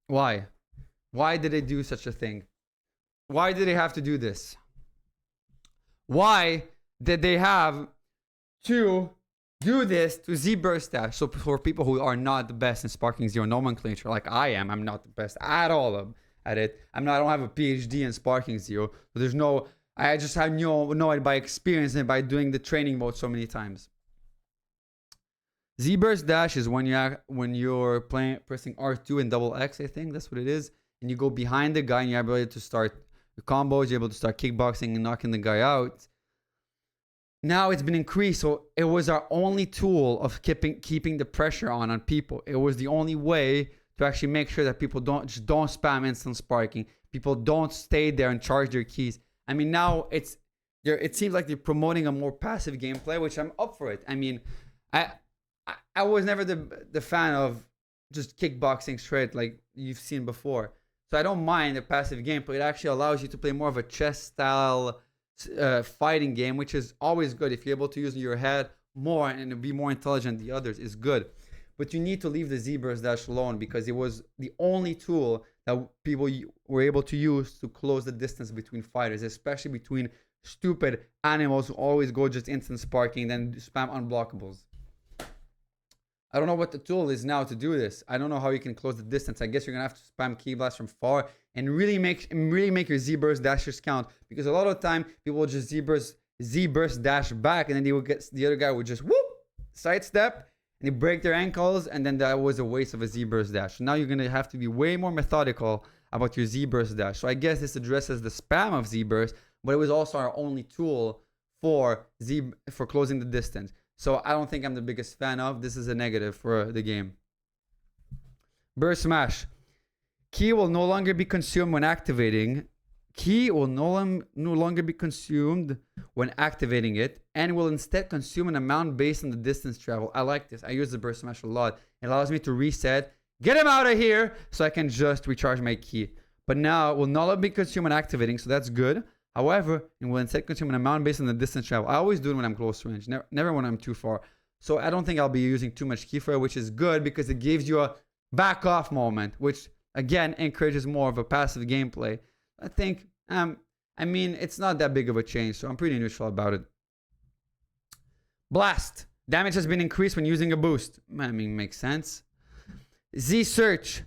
A: Why? Why did they do such a thing? Why did they have to do this? Why did they have to do this to Z burst dash? So for people who are not the best in Sparking Zero nomenclature, like I am, I'm not the best at all at it. I don't have a PhD in Sparking Zero. So there's no I just have know it by experience and by doing the training mode so many times. Z-burst dash is when you're pressing R2 and double X, I think that's what it is, and you go behind the guy and you're able to start your combos, you're able to start kickboxing and knocking the guy out. Now it's been increased, so it was our only tool of keeping the pressure on people. It was the only way to actually make sure that people don't spam instant sparking. People don't stay there and charge their keys. I mean, now it seems like they're promoting a more passive gameplay, which I'm up for it. I mean, I was never the fan of just kickboxing straight like you've seen before. So I don't mind the passive gameplay. It actually allows you to play more of a chess style fighting game, which is always good. If you're able to use your head more and be more intelligent than the others, is good. But you need to leave the Z-burst dash alone, because it was the only tool that people were able to use to close the distance between fighters, especially between stupid animals who always go just instant sparking then spam unblockables. I don't know what the tool is now to do this. I don't know how you can close the distance. I guess you're gonna have to spam key blast from far and really make your Z-burst dashers count, because a lot of the time people will just Z-burst dash back, and then the other guy would just whoop sidestep and they break their ankles, and then that was a waste of a Z-burst dash. So now you're gonna have to be way more methodical about your Z-burst dash. So I guess this addresses the spam of Z-burst, but it was also our only tool for closing the distance. So I don't think I'm the biggest fan of. This is a negative for the game. Burst smash. Key will no longer be consumed when activating. Key will no longer be consumed when activating it, and will instead consume an amount based on the distance travel. I like this. I use the burst smash a lot. It allows me to reset, get him out of here, so I can just recharge my key. But now it will no longer be consumed when activating, so that's good. However, it will instead consume an amount based on the distance travel. I always do it when I'm close to range, never when I'm too far. So I don't think I'll be using too much key for it, which is good because it gives you a back off moment, which again encourages more of a passive gameplay. I think, I mean, it's not that big of a change, so I'm pretty neutral about it. Blast. Damage has been increased when using a boost. I mean, makes sense. Z search.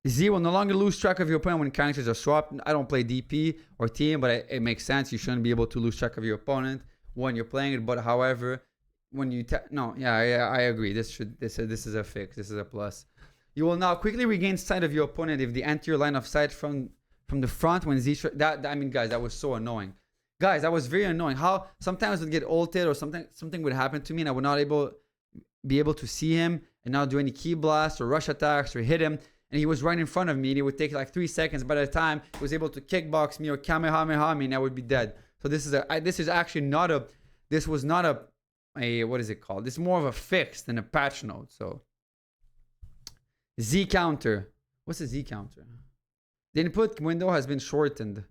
A: Z will no longer lose track of your opponent when characters are swapped. I don't play DP or team, but it makes sense. You shouldn't be able to lose track of your opponent when you're playing it. But however, when you I agree. This is a fix. This is a plus. You will now quickly regain sight of your opponent if they enter your line of sight from the front when Z. I mean, guys, that was so annoying. Guys, that was very annoying. How sometimes it would get ulted or something would happen to me and I would not be able to see him and not do any key blasts or rush attacks or hit him. And he was right in front of me, and it would take like 3 seconds. By the time he was able to kickbox me or kamehameha me, and I would be dead. So this is actually not a, this was not a what is it called? This is more of a fix than a patch note. So Z counter. What's a Z counter? The input window has been shortened.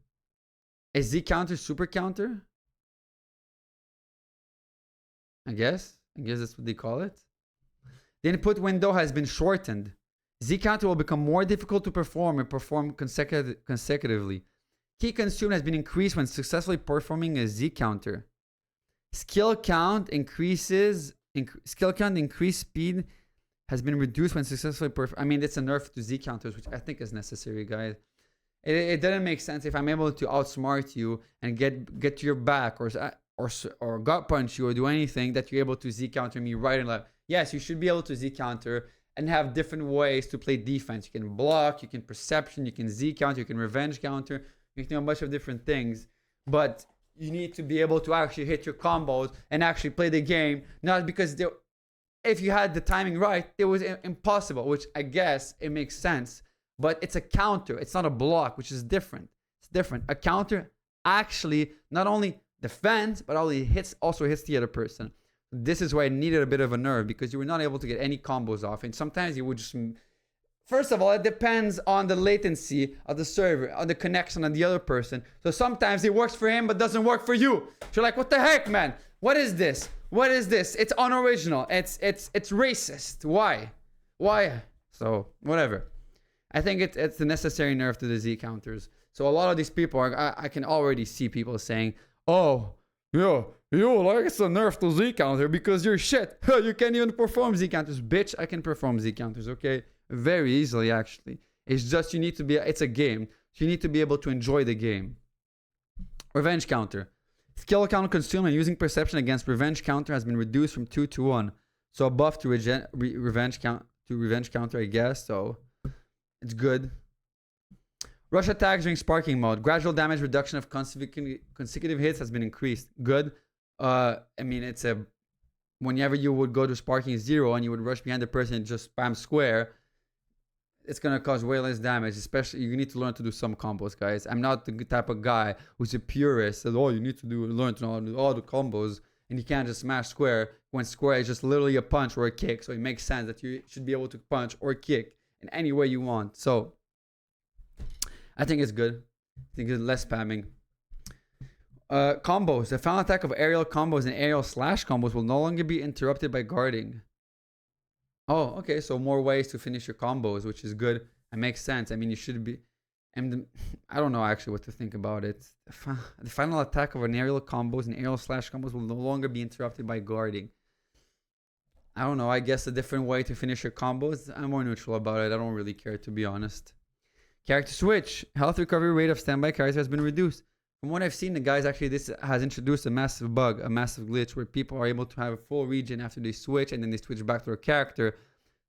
A: A Z counter super counter? I guess that's what they call it. The input window has been shortened. Z counter will become more difficult to perform and perform consecutively. Key consumed has been increased when successfully performing a Z counter. Skill count increased speed has been reduced when successfully I mean, it's a nerf to Z counters, which I think is necessary, guys. It doesn't make sense if I'm able to outsmart you and get to your back or gut punch you or do anything that you're able to Z counter me right and left. Yes, you should be able to Z counter and have different ways to play defense. You can block, you can perception, you can Z counter, you can revenge counter, you can do a bunch of different things. But you need to be able to actually hit your combos and actually play the game. Not because if you had the timing right, it was impossible, which I guess it makes sense. But it's a counter, it's not a block, which is different. It's different. A counter actually not only defends, but also hits the other person. This is why I needed a bit of a nerve, because you were not able to get any combos off. And sometimes you would just... First of all, it depends on the latency of the server, on the connection on the other person. So sometimes it works for him, but doesn't work for you. So you're like, what the heck, man? What is this? What is this? It's unoriginal. It's racist. Why? So, whatever. I think it's a necessary nerf to the Z counters. So a lot of these people, I can already see people saying, oh, yeah, like it's a nerf to Z counter because you're shit. You can't even perform Z counters. Bitch, I can perform Z counters, okay? Very easily, actually. It's just you need to be, it's a game. So you need to be able to enjoy the game. Revenge counter. Skill count consumed and using perception against revenge counter has been reduced from 2 to 1. So a buff to revenge counter, I guess. So it's good. Rush attacks during sparking mode. Gradual damage reduction of consecutive hits has been increased. Good. I mean, it's a whenever you would go to sparking 0 and you would rush behind the person and just spam square, it's gonna cause way less damage. Especially, you need to learn to do some combos, guys. I'm not the type of guy who's a purist. Says, oh, you need to learn to know all the combos, and you can't just smash square when square is just literally a punch or a kick. So it makes sense that you should be able to punch or kick in any way you want. So I think it's good. I think it's less spamming. Combos. The final attack of aerial combos and aerial slash combos will no longer be interrupted by guarding. Oh, okay. So more ways to finish your combos, which is good. It makes sense. I mean, you should be... I don't know actually what to think about it. The final attack of an aerial combos and aerial slash combos will no longer be interrupted by guarding. I don't know. I guess a different way to finish your combos. I'm more neutral about it. I don't really care, to be honest. Character switch. Health recovery rate of standby character has been reduced. From what I've seen, the guys, actually, this has introduced a massive bug, a massive glitch where people are able to have a full regen after they switch and then they switch back to their character.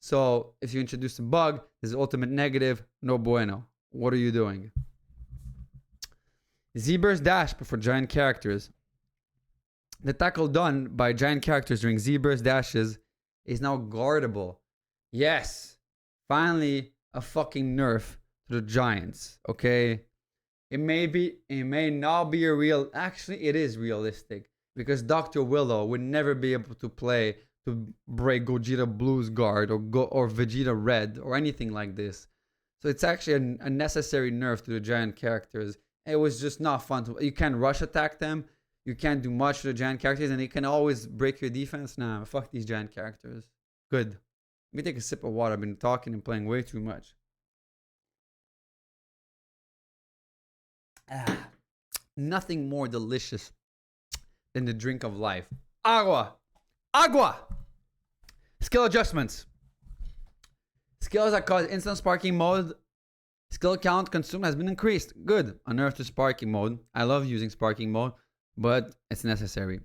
A: So if you introduce a bug, this is ultimate negative, no bueno. What are you doing? Z-burst dash for giant characters. The tackle done by giant characters during Z-burst dashes is now guardable. Yes. Finally, a fucking nerf to the giants. Okay. It may not be a real... Actually, it is realistic. Because Dr. Willow would never be able to play to break Gogeta Blue's guard or Vegeta Red or anything like this. So it's actually a necessary nerf to the giant characters. It was just not fun. You can't rush attack them. You can't do much to the giant characters. And they can always break your defense. Nah, fuck these giant characters. Good. Let me take a sip of water. I've been talking and playing way too much. Nothing more delicious than the drink of life. Agua. Agua. Skill adjustments. Skills that cause instant sparking mode. Skill count consumed has been increased. Good. A nerf to sparking mode. I love using sparking mode, but it's necessary.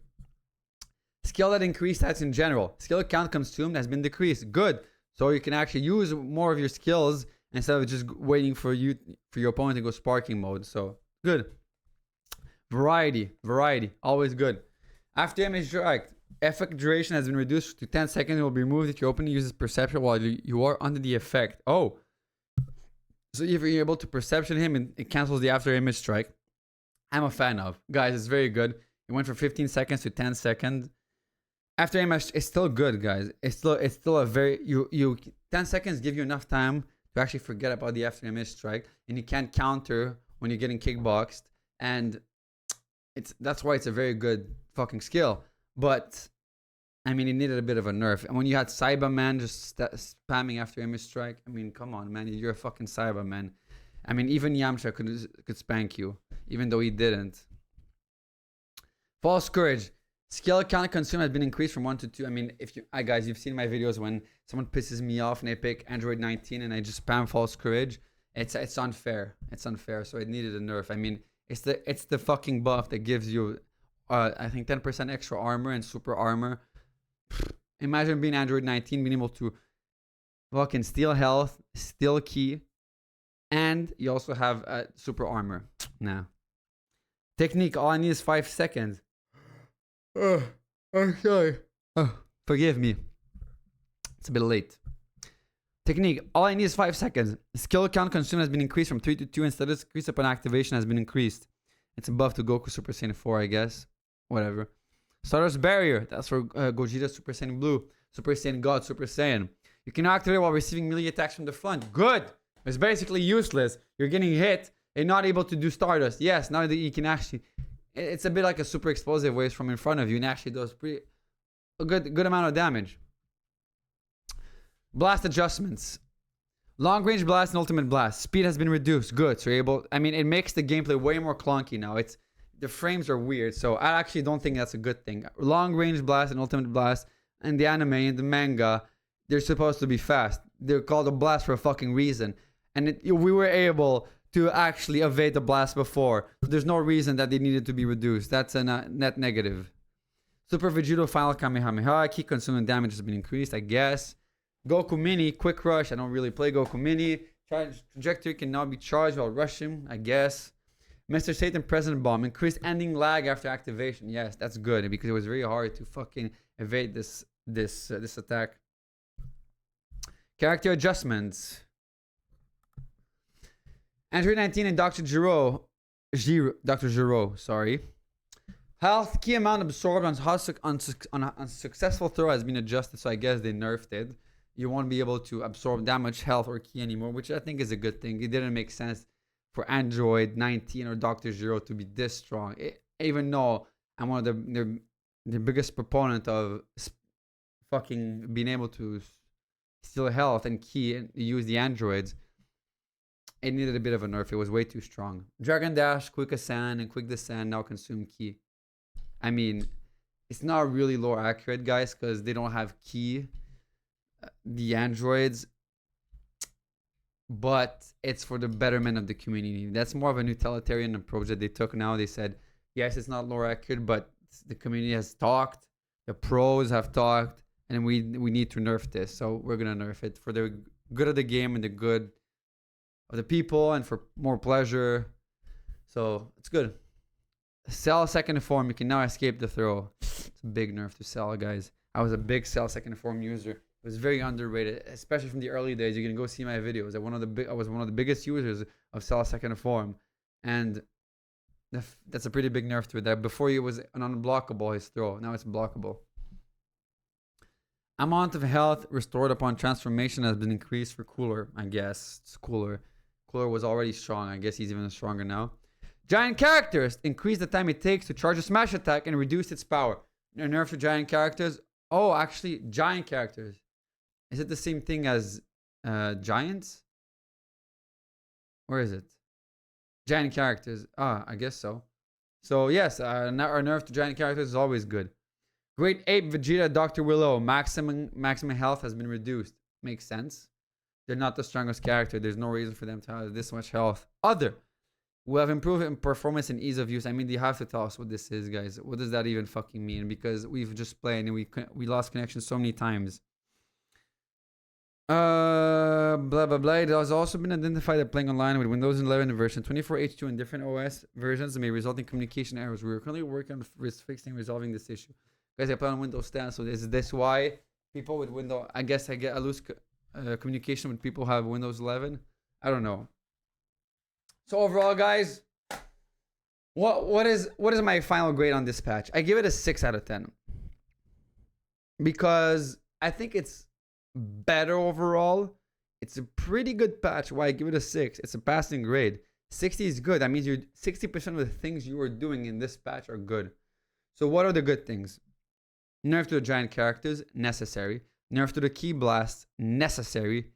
A: Skill that increased stats in general. Skill count consumed has been decreased. Good. So you can actually use more of your skills instead of just waiting for your opponent to go sparking mode. So good. Variety. Always good. After image strike, effect duration has been reduced to 10 seconds. It will be removed if your opponent uses perception while you are under the effect. Oh. So if you're able to perception him, and it cancels the after image strike. I'm a fan of. Guys, it's very good. It went from 15 seconds to 10 seconds. After image, it's still good, guys. It's still a very... 10 seconds give you enough time to actually forget about the after image strike. And you can't counter when you're getting kickboxed. And that's why it's a very good fucking skill. But, I mean, it needed a bit of a nerf. And when you had Cyberman just spamming after image strike, I mean, come on, man. You're a fucking Cyberman. I mean, even Yamcha could spank you, even though he didn't. False Courage. Skill count consumed has been increased from 1 to 2. I mean, guys, you've seen my videos when someone pisses me off and I pick Android 19 and I just spam False Courage. It's unfair. It's unfair. So it needed a nerf. I mean, it's the fucking buff that gives you, I think 10% extra armor and super armor. Imagine being Android 19, being able to fucking steal health, steal key, and you also have super armor. Nah. Technique. All I need is 5 seconds. I'm sorry. Forgive me. It's a bit late. Technique. All I need is 5 seconds. Skill count consumed has been increased from 3 to 2 and status increase upon activation has been increased. It's a buff to Goku Super Saiyan 4, I guess. Whatever. Starter's Barrier. That's for Gogeta Super Saiyan Blue. Super Saiyan God, Super Saiyan. You can activate while receiving melee attacks from the front. Good. It's basically useless. You're getting hit and not able to do Stardust. Yes, now that you can actually... It's a bit like a super explosive waves from in front of you and actually does a good amount of damage. Blast adjustments. Long range blast and ultimate blast. Speed has been reduced. Good. So you're able... I mean, it makes the gameplay way more clunky now. The frames are weird. So I actually don't think that's a good thing. Long range blast and ultimate blast. And the anime and the manga, they're supposed to be fast. They're called a blast for a fucking reason. And we were able to actually evade the blast before. There's no reason that they needed to be reduced. That's a net negative. Super Vegito Final Kamehameha. Key consuming damage has been increased, I guess. Goku Mini, Quick Rush. I don't really play Goku Mini. Trajectory can now be charged while rushing, I guess. Mr. Satan Present Bomb. Increased ending lag after activation. Yes, that's good because it was very hard to fucking evade this attack. Character adjustments. Android 19 and Dr. Dr. Giro, sorry. Health, key amount absorbed on successful throw has been adjusted, so I guess they nerfed it. You won't be able to absorb that much health or key anymore, which I think is a good thing. It didn't make sense for Android 19 or Dr. Giro to be this strong. Even though I'm one of the biggest proponent of fucking being able to steal health and key and use the androids, it needed a bit of a nerf. It was way too strong. Dragon Dash, Quick Ascend, and Quick Descend now consume key. I mean, it's not really lore accurate, guys, because they don't have key, the androids, but it's for the betterment of the community. That's more of a utilitarian approach that they took now. They said, yes, it's not lore accurate, but the community has talked, the pros have talked, and we need to nerf this. So we're going to nerf it for the good of the game and the good of the people and for more pleasure. So it's good. Cell second form. You can now escape the throw. It's a big nerf to Cell, guys. I was a big Cell second form user. It was very underrated, especially from the early days. You can go see my videos. I was one of the biggest users of Cell second form, and that's a pretty big nerf to it. That before it was an unblockable his throw. Now it's blockable. Amount of health restored upon transformation has been increased for Cooler. I guess it's Cooler. Cooler was already strong. I guess he's even stronger now. Giant characters. Increase the time it takes to charge a smash attack and reduce its power. Nerf to giant characters. Oh, actually, giant characters. Is it the same thing as giants? Or is it? Giant characters. Ah, I guess so. So yes, our nerf to giant characters is always good. Great Ape, Vegeta, Dr. Willow. Maximum health has been reduced. Makes sense. They're not the strongest character. There's no reason for them to have this much health. Other. We have improved in performance and ease of use. I mean, you have to tell us what this is, guys. What does that even fucking mean? Because we've just played and we lost connection so many times. Blah, blah, blah. It has also been identified that playing online with Windows 11 version 24H2 and different OS versions may result in communication errors. We are currently working on fixing and resolving this issue. Guys, I play on Windows 10, so is this why people with Windows... I guess I lose communication with people who have Windows 11? I don't know. So overall, guys, what is my final grade on this patch? I give it a 6 out of 10. Because I think it's better overall. It's a pretty good patch. Why I give it a 6? It's a passing grade. 60 is good. That means 60% of the things you are doing in this patch are good. So what are the good things? Nerf to the giant characters, necessary. Nerf to the key blast, necessary.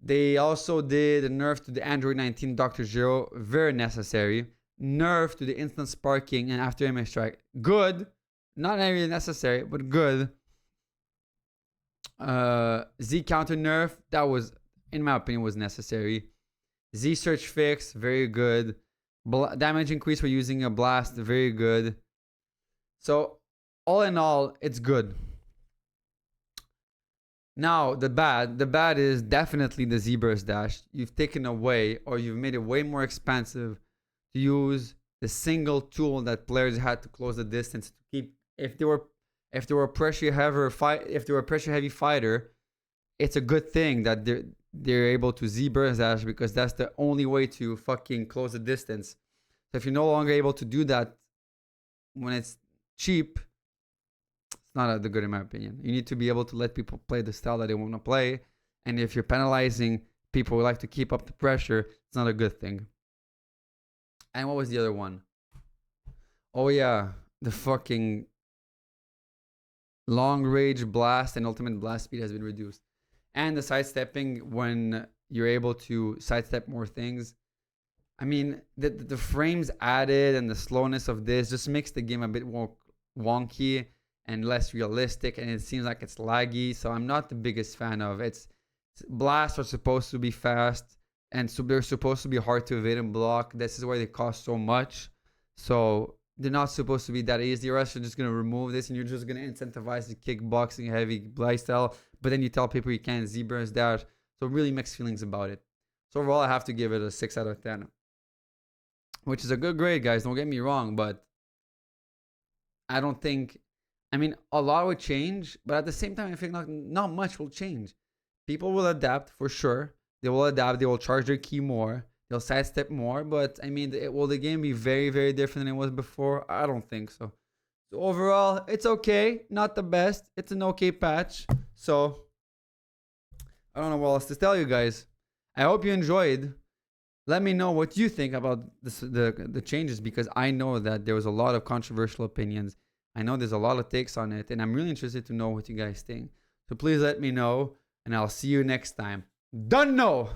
A: They also did a nerf to the Android 19 Dr. Giro, very necessary. Nerf to the instant sparking and after image strike, good. Not really necessary, but good. Z counter nerf, that was, in my opinion, was necessary. Z search fix, very good. Damage increase for using a blast, very good. So, all in all, it's good. Now, the bad is definitely the Z-Burst Dash. You've taken away, or you've made it way more expensive to use the single tool that players had to close the distance to keep. If they were a pressure heavy fighter, it's a good thing that they're able to Z-Burst Dash because that's the only way to fucking close the distance. So if you're no longer able to do that when it's cheap, not that good in my opinion. You need to be able to let people play the style that they want to play. And if you're penalizing people who like to keep up the pressure, it's not a good thing. And what was the other one? Oh yeah, the fucking long range blast and ultimate blast speed has been reduced. And the sidestepping, when you're able to sidestep more things. I mean, the frames added and the slowness of this just makes the game a bit more wonky and less realistic, and it seems like it's laggy, so I'm not the biggest fan of it. Blasts are supposed to be fast. And so they're supposed to be hard to evade and block. This is why they cost so much. So they're not supposed to be that easy. Or else you're just going to remove this and you're just going to incentivize the kickboxing heavy lifestyle. But then you tell people you can't zebras that. So really mixed feelings about it. So overall, I have to give it a 6 out of 10. Which is a good grade, guys. Don't get me wrong. But I don't think... I mean, a lot would change. But at the same time, I think not much will change. People will adapt for sure. They will adapt. They will charge their key more. They'll sidestep more. But, I mean, will the game be very, very different than it was before? I don't think so. So, overall, it's okay. Not the best. It's an okay patch. So, I don't know what else to tell you guys. I hope you enjoyed. Let me know what you think about the changes, because I know that there was a lot of controversial opinions. I know there's a lot of takes on it. And I'm really interested to know what you guys think. So, please let me know. And I'll see you next time. Done, no!